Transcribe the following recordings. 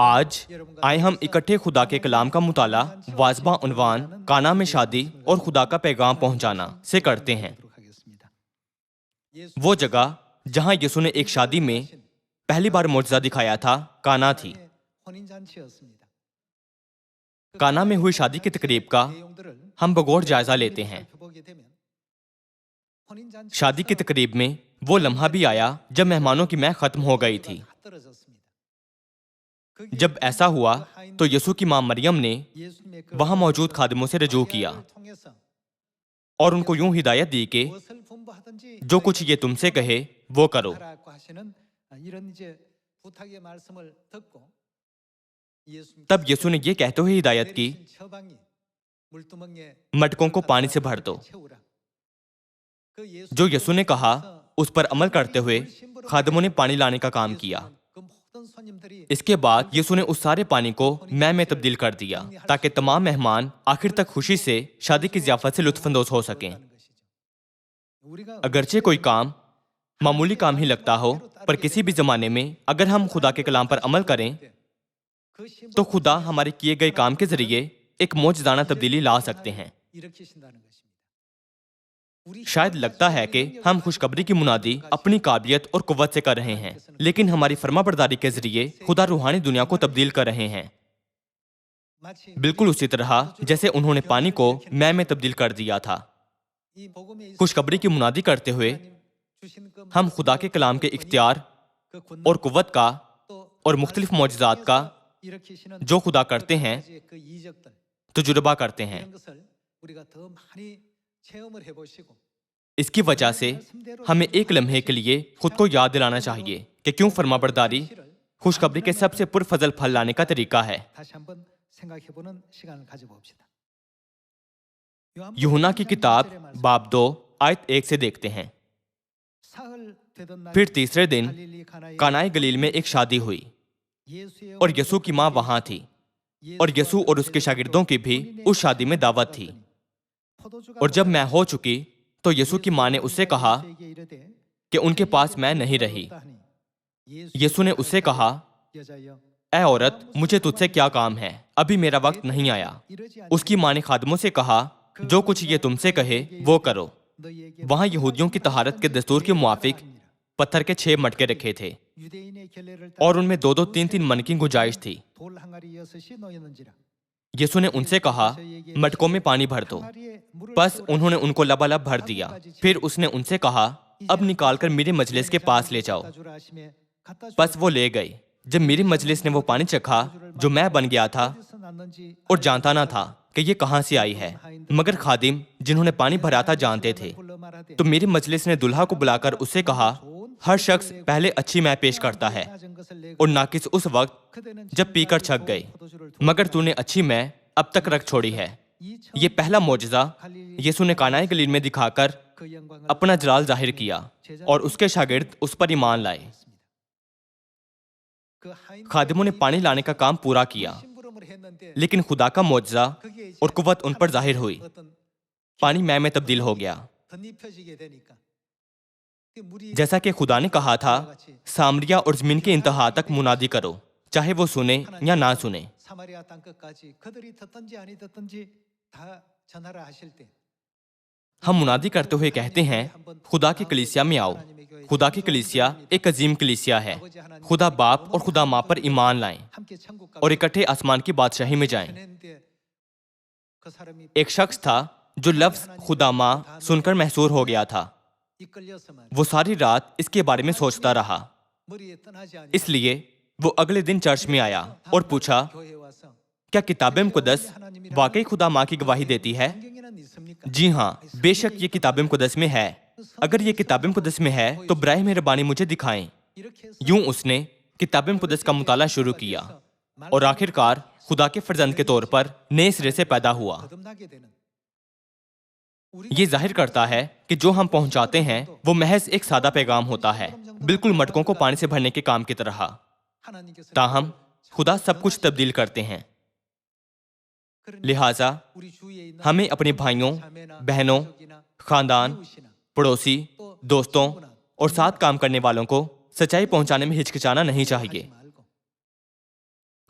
آج آئے ہم اکٹھے خدا کے کلام کا مطالعہ واضح عنوان کانا میں شادی اور خدا کا پیغام پہنچانا سے کرتے ہیں۔ وہ جگہ جہاں یسوع نے ایک شادی میں پہلی بار معجزہ دکھایا تھا کانا تھی۔ کانا میں ہوئی شادی کی تقریب کا ہم بغور جائزہ لیتے ہیں۔ شادی کی تقریب میں وہ لمحہ بھی آیا جب مہمانوں کی مہک ختم ہو گئی تھی۔ جب ایسا ہوا تو یسوع کی ماں مریم نے وہاں موجود خادموں سے رجوع کیا اور ان کو یوں ہدایت دی کہ جو کچھ یہ تم سے کہے وہ کرو۔ تب یسوع نے یہ کہتے ہوئے ہدایت کی، مٹکوں کو پانی سے بھر دو۔ جو یسوع نے کہا اس پر عمل کرتے ہوئے خادموں نے پانی لانے کا کام کیا۔ اس کے بعد یسوع نے اس سارے پانی کو مے میں تبدیل کر دیا تاکہ تمام مہمان آخر تک خوشی سے شادی کی ضیافت سے لطف اندوز ہو سکیں۔ اگرچہ کوئی کام معمولی کام ہی لگتا ہو، پر کسی بھی زمانے میں اگر ہم خدا کے کلام پر عمل کریں تو خدا ہمارے کیے گئے کام کے ذریعے ایک معجزانہ تبدیلی لا سکتے ہیں۔ شاید لگتا ہے کہ ہم خوشخبری کی منادی اپنی قابلیت اور قوت سے کر رہے ہیں، لیکن ہماری فرمانبرداری کے ذریعے خدا روحانی دنیا کو تبدیل کر رہے ہیں، بالکل اسی طرح جیسے انہوں نے پانی کو مے میں تبدیل کر دیا تھا۔ خوشخبری کی منادی کرتے ہوئے ہم خدا کے کلام کے اختیار اور قوت کا اور مختلف معجزات کا جو خدا کرتے ہیں تجربہ کرتے ہیں۔ اس کی وجہ سے ہمیں ایک لمحے کے لیے خود کو یاد دلانا چاہیے کہ کیوں فرمانبرداری خوشخبری کے سب سے پرفضل پھل لانے کا طریقہ ہے۔ یوحنا کی کتاب باب 2 آیت 1 سے دیکھتے ہیں۔ پھر تیسرے دن کانائے گلیل میں ایک شادی ہوئی اور یسوع کی ماں وہاں تھی، اور یسوع اور اس کے شاگردوں کی بھی اس شادی میں دعوت تھی۔ اور جب میں ہو چکی تو یسوع کی ماں نے اس سے کہا کہ ان کے پاس میں نہیں رہی۔ یسوع نے اس سے کہا، اے عورت، مجھے تجھ سے کیا کام ہے؟ ابھی میرا وقت نہیں آیا۔ اس کی ماں نے خادموں سے کہا، جو کچھ یہ تم سے کہے وہ کرو۔ وہاں یہودیوں کی طہارت کے دستور کے موافق پتھر کے 6 مٹکے رکھے تھے اور ان میں 2 3 من کی گنجائش تھی۔ یسوع نے ان سے کہا، مٹکوں میں پانی بھر دو۔ بس انہوں نے ان کو لبالب بھر دیا۔ پھر اس نے ان سے کہا، اب نکال کر میرے مجلس کے پاس لے جاؤ۔ بس وہ لے گئے۔ جب میری مجلس نے وہ پانی چکھا جو میں بن گیا تھا اور جانتا نہ تھا کہ یہ کہاں سے آئی ہے، مگر خادم جنہوں نے پانی بھرا تھا جانتے تھے، تو میری مجلس نے دلہا کو بلا کر اس سے کہا، ہر شخص پہلے اچھی مے پیش کرتا ہے اور ناقص اس وقت جب پی کر چھک گئے، مگر تو نے اچھی مے اب تک رکھ چھوڑی ہے۔ یہ پہلا معجزہ یسوع نے کانائے گلیل میں دکھا کر اپنا جلال ظاہر کیا اور اس کے شاگرد اس پر ایمان لائے۔ خادموں نے پانی لانے کا کام پورا کیا، لیکن خدا کا معجزہ اور قوت ان پر ظاہر ہوئی۔ پانی مے میں تبدیل ہو گیا۔ جیسا کہ خدا نے کہا تھا، سامریا اور زمین کے انتہا تک منادی کرو، چاہے وہ سنے یا نہ سنے۔ ہم منادی کرتے ہوئے کہتے ہیں، خدا کی کلیسیا میں آؤ۔ خدا کی کلیسیا ایک عظیم کلیسیا ہے۔ خدا باپ اور خدا ماں پر ایمان لائیں اور اکٹھے آسمان کی بادشاہی میں جائیں۔ ایک شخص تھا جو لفظ خدا ماں سن کر محصور ہو گیا تھا۔ وہ ساری رات اس کے بارے میں سوچتا رہا۔ اس لیے وہ اگلے دن چرچ میں آیا اور پوچھا، کیا کتاب مقدس واقعی خدا ماں کی گواہی دیتی ہے؟ جی ہاں، بے شک یہ کتاب مقدس میں ہے۔ اگر یہ کتاب مقدس میں ہے تو برائے مہربانی مجھے دکھائیں۔ یوں اس نے کتاب مقدس کا مطالعہ شروع کیا اور آخر کار خدا کے فرزند کے طور پر نئے سرے سے پیدا ہوا۔ یہ ظاہر کرتا ہے کہ جو ہم پہنچاتے ہیں وہ محض ایک سادہ پیغام ہوتا ہے، بالکل مٹکوں کو پانی سے بھرنے کے کام کی طرح۔ تاہم خدا سب کچھ تبدیل کرتے ہیں۔ لہٰذا ہمیں اپنے بھائیوں، بہنوں، خاندان، پڑوسی، دوستوں اور ساتھ کام کرنے والوں کو سچائی پہنچانے میں ہچکچانا نہیں چاہیے۔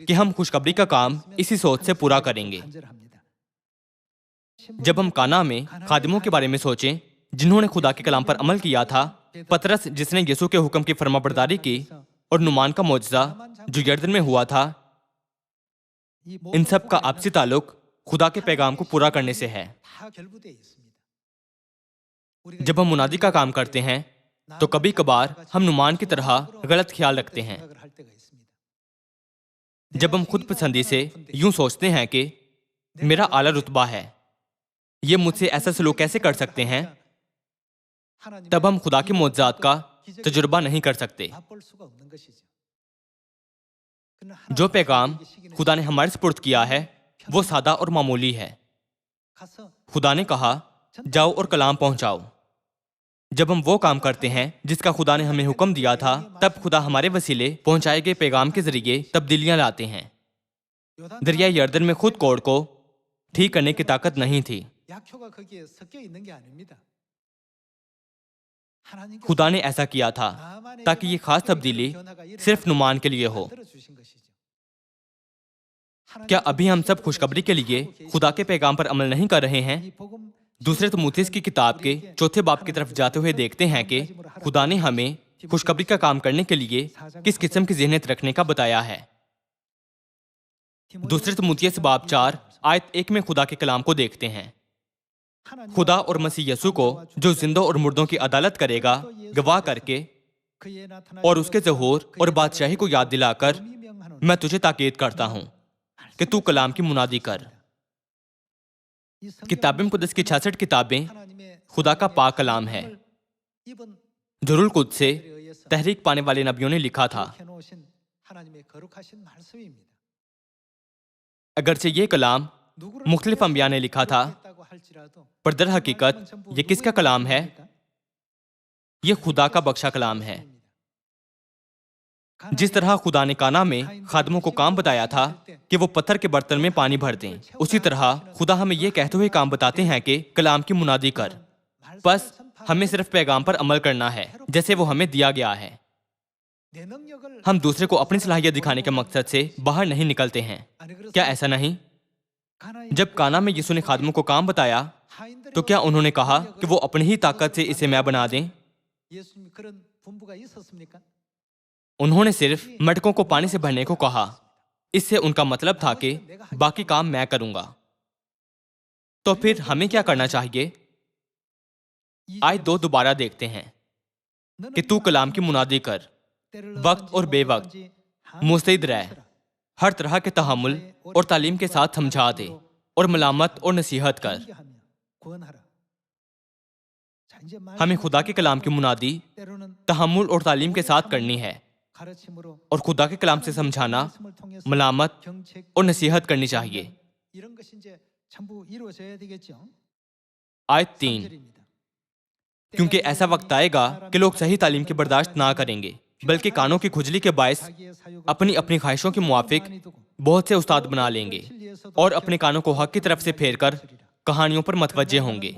کہ ہم خوشخبری کا کام اسی سوچ سے پورا کریں گے۔ جب ہم کانا میں خادموں کے بارے میں سوچیں جنہوں نے خدا کے کلام پر عمل کیا تھا، پطرس جس نے یسوع کے حکم کی فرمانبرداری کی، اور نعمان کا معجزہ جو یردن میں ہوا تھا، ان سب کا آپسی تعلق خدا کے پیغام کو پورا کرنے سے ہے۔ جب ہم منادی کا کام کرتے ہیں تو کبھی کبھار ہم نعمان کی طرح غلط خیال رکھتے ہیں۔ جب ہم خود پسندی سے یوں سوچتے ہیں کہ میرا اعلیٰ رتبہ ہے، یہ مجھ سے ایسا سلوک کیسے کر سکتے ہیں، تب ہم خدا کے معجزات کا تجربہ نہیں کر سکتے۔ جو پیغام خدا نے ہمارے سپرد کیا ہے وہ سادہ اور معمولی ہے۔ خدا نے کہا جاؤ اور کلام پہنچاؤ۔ جب ہم وہ کام کرتے ہیں جس کا خدا نے ہمیں حکم دیا تھا، تب خدا ہمارے وسیلے پہنچائے گئے پیغام کے ذریعے تبدیلیاں لاتے ہیں۔ دریائے یردن میں خود کوڑ کو ٹھیک کرنے کی طاقت نہیں تھی۔ خدا نے ایسا کیا تھا تاکہ یہ خاص تبدیلی صرف نعمان کے لیے ہو۔ کیا ابھی ہم سب خوشخبری کے لیے خدا کے پیغام پر عمل نہیں کر رہے ہیں؟ دوسرے تموتھیوس کی کتاب کے 4 باب کی طرف جاتے ہوئے دیکھتے ہیں کہ خدا نے ہمیں خوشخبری کا کام کرنے کے لیے کس قسم کی ذہنیت رکھنے کا بتایا ہے۔ دوسرے تموتھیوس باب 4 آیت 1 میں خدا کے کلام کو دیکھتے ہیں۔ خدا اور مسیح یسوع کو جو زندوں اور مردوں کی عدالت کرے گا گواہ کر کے اور اس کے ظہور اور بادشاہی کو یاد دلا کر میں تجھے تاکید کرتا ہوں کہ تو کلام کی منادی کر۔ کتاب مقدس کی 66 کتابیں خدا کا پاک کلام ہے جو روح القدس سے تحریک پانے والے نبیوں نے لکھا تھا۔ اگرچہ یہ کلام مختلف انبیاء نے لکھا تھا، پر در حقیقت یہ کس کا کلام ہے؟ یہ خدا کا بخشا کلام ہے۔ جس طرح خدا نے کانا میں خادموں کو کام بتایا تھا کہ وہ پتھر کے برتن میں پانی بھر دیں، اسی طرح خدا ہمیں یہ کہتے ہوئے کام بتاتے ہیں کہ کلام کی منادی کر۔ بس ہمیں صرف پیغام پر عمل کرنا ہے جیسے وہ ہمیں دیا گیا ہے۔ ہم دوسرے کو اپنی صلاحیت دکھانے کے مقصد سے باہر نہیں نکلتے ہیں۔ کیا ایسا نہیں؟ جب کانا میں یسوع نے خادموں کو کام بتایا تو کیا انہوں نے کہا کہ وہ اپنی ہی طاقت سے اسے میں بنا دیں؟ انہوں نے صرف مٹکوں کو پانی سے بھرنے کو کہا۔ اس سے ان کا مطلب تھا کہ باقی کام میں کروں گا۔ تو پھر ہمیں کیا کرنا چاہیے؟ آیت 2 دوبارہ دیکھتے ہیں کہ تو کلام کی منادی کر، وقت اور بے وقت مستعد رہ، ہر طرح کے تحمل اور تعلیم کے ساتھ سمجھا دے اور ملامت اور نصیحت کر۔ ہمیں خدا کے کلام کی منادی تحمل اور تعلیم کے ساتھ کرنی ہے، اور خدا کے کلام سے سمجھانا، ملامت اور نصیحت کرنی چاہیے۔ آیت 3، کیونکہ ایسا وقت آئے گا کہ لوگ صحیح تعلیم کی برداشت نہ کریں گے، بلکہ کانوں کی کھجلی کے باعث اپنی اپنی خواہشوں کے موافق بہت سے استاد بنا لیں گے، اور اپنے کانوں کو حق کی طرف سے پھیر کر کہانیوں پر متوجہ ہوں گے۔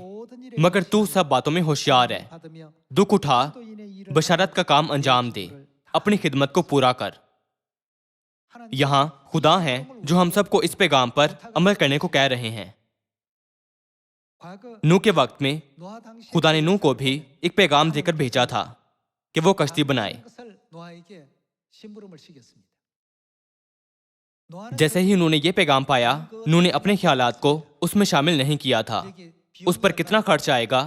مگر تو سب باتوں میں ہوشیار ہے، دکھ اٹھا، بشارت کا کام انجام دے، اپنی خدمت کو پورا کر۔ یہاں خدا ہیں جو ہم سب کو اس پیغام پر عمل کرنے کو کہہ رہے ہیں۔ نوح کے وقت میں خدا نے نوح کو بھی ایک پیغام دے کر بھیجا تھا کہ وہ کشتی بنائے۔ جیسے ہی انہوں نے یہ پیغام پایا، نوح نے اپنے خیالات کو اس میں شامل نہیں کیا تھا۔ اس پر کتنا خرچ آئے گا،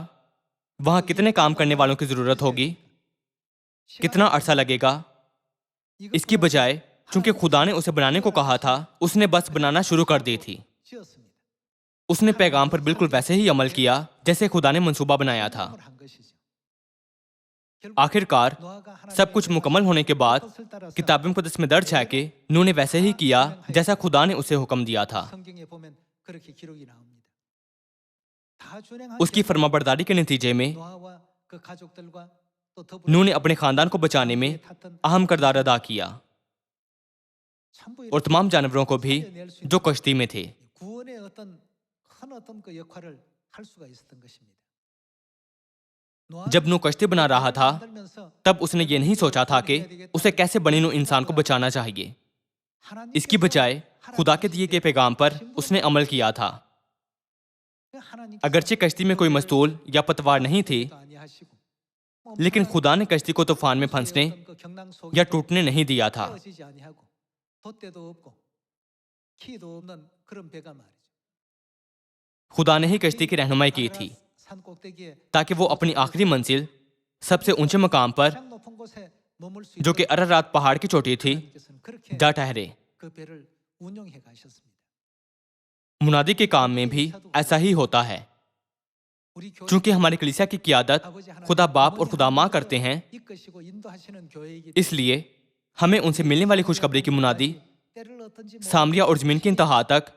وہاں کتنے کام کرنے والوں کی ضرورت ہوگی، کتنا عرصہ لگے گا، اس کی بجائے چونکہ خدا نے اسے بنانے کو کہا تھا، اس نے بس بنانا شروع کر دی تھی۔ اس نے پیغام پر بالکل ویسے ہی عمل کیا جیسے خدا نے منصوبہ بنایا تھا۔ آخر کار سب کچھ مکمل ہونے کے بعد کتاب مقدس میں درج ہے کہ نوح نے ویسے ہی کیا جیسا خدا نے اسے حکم دیا تھا۔ اس کی فرمانبرداری کے نتیجے میں نوح نے اپنے خاندان کو بچانے میں اہم کردار ادا کیا، اور تمام جانوروں کو بھی جو کشتی میں تھے۔ جب نوح کشتی بنا رہا تھا تب اس نے یہ نہیں سوچا تھا کہ اسے کیسے بنی نوع انسان کو بچانا چاہیے۔ اس کی بجائے خدا کے دیے گئے پیغام پر اس نے عمل کیا تھا۔ اگرچہ کشتی میں کوئی مستول یا پتوار نہیں تھی، لیکن خدا نے کشتی کو طوفان میں پھنسنے یا ٹوٹنے نہیں دیا تھا۔ خدا نے ہی کشتی کی رہنمائی کی تھی تاکہ وہ اپنی آخری منزل سب سے اونچے مقام پر، جو کہ ارارات پہاڑ کی چوٹی تھی، جا ٹھہرے۔ منادی کے کام میں بھی ایسا ہی ہوتا ہے۔ چونکہ ہماری کلیسیا کی قیادت خدا باپ اور خدا ماں کرتے ہیں، اس لیے ہمیں ان سے ملنے والی خوشخبری کی منادی سامریہ اور زمین کی انتہا تک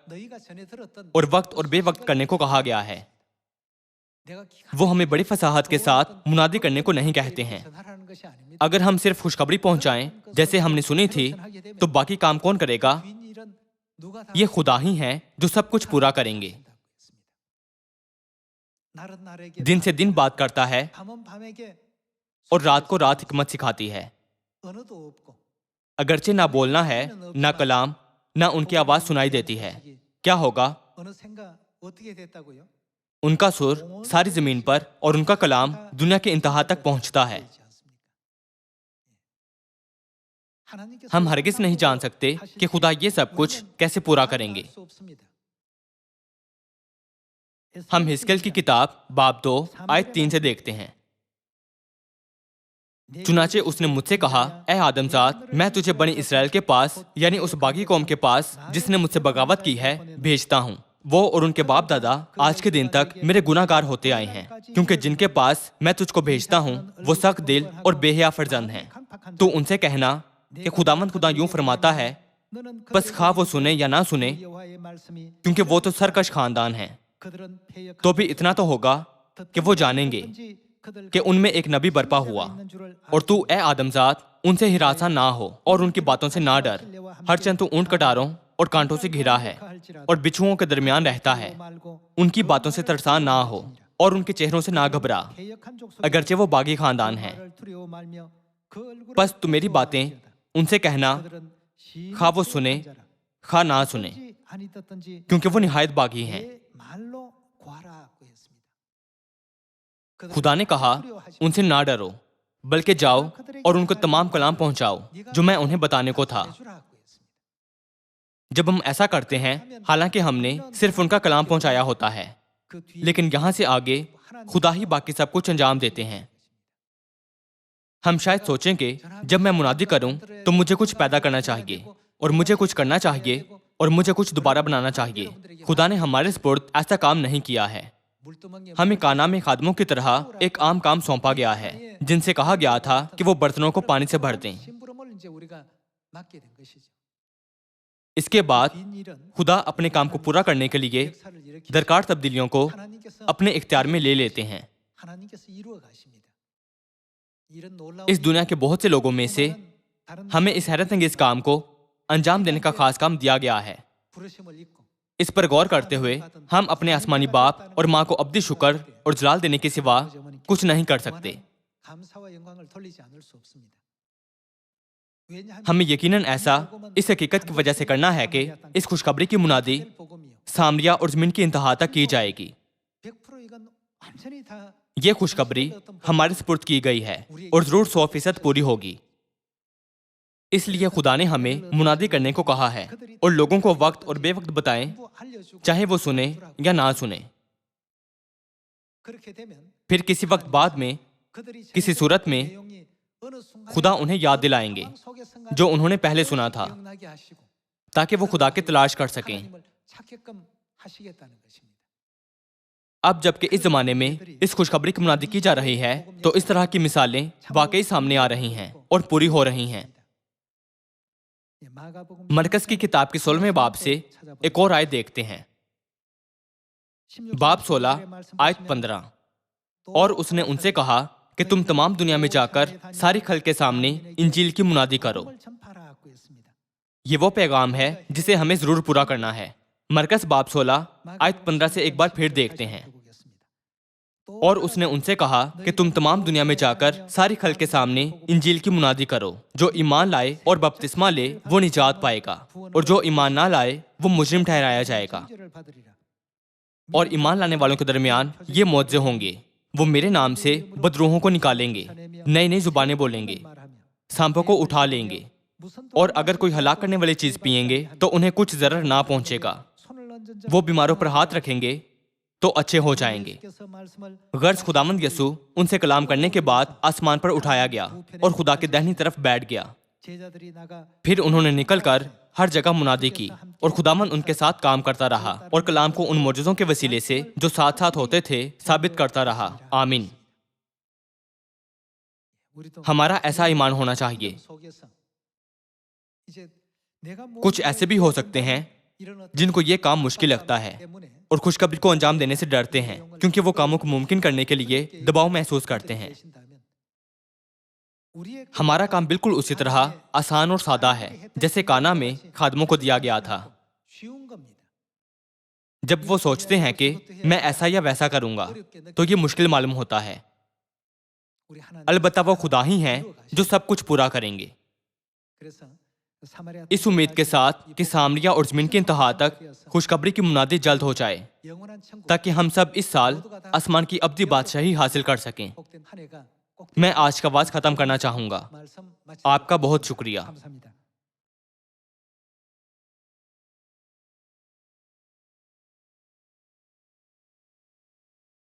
اور وقت اور بے وقت کرنے کو کہا گیا ہے۔ وہ ہمیں بڑی فصاحت کے ساتھ منادی کرنے کو نہیں کہتے ہیں۔ اگر ہم صرف خوشخبری پہنچائیں جیسے ہم نے سنی تھی، تو باقی کام کون کرے گا؟ یہ خدا ہی ہیں جو سب کچھ پورا کریں گے۔ دن سے دن بات کرتا ہے اور رات کو رات حکمت سکھاتی ہے۔ اگرچہ نہ بولنا ہے، نہ کلام، نہ ان کی آواز سنائی دیتی ہے۔ کیا ہوگا؟ ان کا سر ساری زمین پر اور ان کا کلام دنیا کے انتہا تک پہنچتا ہے۔ ہم ہرگز نہیں جان سکتے کہ خدا یہ سب کچھ کیسے پورا کریں گے۔ ہم حزقیل کی کتاب باب 2 آیت 3 سے دیکھتے ہیں۔ چنانچہ اس نے مجھ سے کہا، اے آدم زاد، میں تجھے بنی اسرائیل کے پاس، یعنی اس باغی قوم کے پاس جس نے مجھ سے بغاوت کی ہے، بھیجتا ہوں۔ وہ اور ان کے باپ دادا آج کے دن تک میرے گناہ گار ہوتے آئے ہیں، کیونکہ جن کے پاس میں تجھ کو بھیجتا ہوں وہ سخت دل اور بے حیا فرزند ہیں۔ تو ان سے کہنا کہ خداوند خدا یوں فرماتا ہے، بس خواہ وہ سنے یا نہ سنے، کیونکہ وہ تو سرکش خاندان ہیں، تو بھی اتنا تو ہوگا کہ وہ جانیں گے کہ ان میں ایک نبی برپا ہوا۔ اور تو اے آدم زاد ان سے ہراساں نہ ہو اور ان کی باتوں سے نہ ڈر، ہر چند تو اونٹ کٹاروں اور کانٹوں سے گھرا ہے اور بچھوؤں کے درمیان رہتا ہے، ان کی باتوں سے ترسان نہ ہو اور ان کے چہروں سے نہ گھبرا، اگرچہ وہ باغی خاندان ہیں۔ بس تو میری باتیں ان سے کہنا، خواہ وہ سنے خواہ نہ سنے، کیونکہ وہ نہایت باغی ہیں۔ خدا نے کہا، ان سے نہ ڈرو، بلکہ جاؤ اور ان کو تمام کلام پہنچاؤ جو میں انہیں بتانے کو تھا۔ جب ہم ایسا کرتے ہیں، حالانکہ ہم نے صرف ان کا کلام پہنچایا ہوتا ہے، لیکن یہاں سے آگے خدا ہی باقی سب کچھ انجام دیتے ہیں۔ ہم شاید سوچیں کہ جب میں منادی کروں تو مجھے کچھ پیدا کرنا چاہیے اور مجھے کچھ کرنا چاہیے اور مجھے کچھ دوبارہ بنانا چاہیے۔ خدا نے ہمارے سپرد ایسا کام نہیں کیا ہے۔ ہمیں کانا میں خادموں کی طرح ایک عام کام سونپا گیا ہے، جن سے کہا گیا تھا کہ وہ برتنوں کو پانی سے بھر دیں۔ اس کے بعد خدا اپنے کام کو پورا کرنے کے لیے درکار تبدیلیوں کو اپنے اختیار میں لے لیتے ہیں۔ اس دنیا کے بہت سے لوگوں میں سے ہمیں اس حیرت انگیز کام کو انجام دینے کا خاص کام دیا گیا ہے۔ اس پر غور کرتے ہوئے ہم اپنے آسمانی باپ اور ماں کو ابدی شکر اور جلال دینے کے سوا کچھ نہیں کر سکتے۔ ہمیں یقیناً ایسا اس حقیقت کی وجہ سے کرنا ہے کہ اس خوشخبری کی منادی سامریہ اور زمین کی انتہا تک کی جائے گی۔ یہ خوشخبری ہمارے سپرد کی گئی ہے اور ضرور 100% پوری ہوگی۔ اس لیے خدا نے ہمیں منادی کرنے کو کہا ہے اور لوگوں کو وقت اور بے وقت بتائیں، چاہے وہ سنیں یا نہ سنیں۔ پھر کسی وقت بعد میں، کسی صورت میں خدا انہیں یاد دلائیں گے جو انہوں نے پہلے سنا تھا، تاکہ وہ خدا کی تلاش کر سکیں۔ اب جبکہ اس زمانے میں اس خوشخبری کی منادی کی جا رہی ہے، تو اس طرح کی مثالیں واقعی سامنے آ رہی ہیں اور پوری ہو رہی ہیں۔ مرکز کی کتاب کے 16ویں باب سے ایک اور آیت دیکھتے ہیں۔ باب 16 آیت 15۔ اور اس نے ان سے کہا کہ تم تمام دنیا میں جا کر ساری خلق کے سامنے انجیل کی منادی کرو۔ یہ وہ پیغام ہے جسے ہمیں ضرور پورا کرنا ہے۔ مرکز باب 16 آیت 15 سے ایک بار پھر دیکھتے ہیں۔ اور اس نے ان سے کہا کہ تم تمام دنیا میں جا کر ساری خلق کے سامنے انجیل کی منادی کرو، جو ایمان لائے اور بپتسمہ لے وہ نجات پائے گا، اور جو ایمان نہ لائے وہ مجرم ٹھہرایا جائے گا۔ اور ایمان لانے والوں کے درمیان یہ معجزے ہوں گے، وہ میرے نام سے بدروحوں کو نکالیں گے، نئی نئی زبانیں بولیں گے، سانپوں کو اٹھا لیں گے، اور اگر کوئی ہلاک کرنے والی چیز پئیں گے تو انہیں کچھ ضرر نہ پہنچے گا، وہ بیماروں پر ہاتھ رکھیں گے تو اچھے ہو جائیں گے۔ غرض خداوند یسوع ان سے کلام کرنے کے بعد آسمان پر اٹھایا گیا اور خدا کے دہنی طرف بیٹھ گیا۔ پھر انہوں نے نکل کر ہر جگہ منادی کی، اور خداوند ان کے ساتھ کام کرتا رہا اور کلام کو ان معجزوں کے وسیلے سے جو ساتھ ساتھ ہوتے تھے ثابت کرتا رہا۔ آمین۔ ہمارا ایسا ایمان ہونا چاہیے۔ کچھ ایسے بھی ہو سکتے ہیں جن کو یہ کام مشکل لگتا ہے اور خوشخبری کو انجام دینے سے ڈرتے ہیں، کیونکہ وہ کاموں کو ممکن کرنے کے لیے دباؤ محسوس کرتے ہیں۔ ہمارا کام بالکل اسی طرح آسان اور سادہ ہے جیسے کانا میں خادموں کو دیا گیا تھا۔ جب وہ سوچتے ہیں کہ میں ایسا یا ویسا کروں گا تو یہ مشکل معلوم ہوتا ہے، البتہ وہ خدا ہی ہیں جو سب کچھ پورا کریں گے۔ اس امید کے ساتھ کہ سامریہ اور زمین کی انتہا تک خوشخبری کی منادی جلد ہو جائے، تاکہ ہم سب اس سال آسمان کی ابدی بادشاہی حاصل کر سکیں، میں آج کا واعظ ختم کرنا چاہوں گا۔ آپ کا بہت شکریہ۔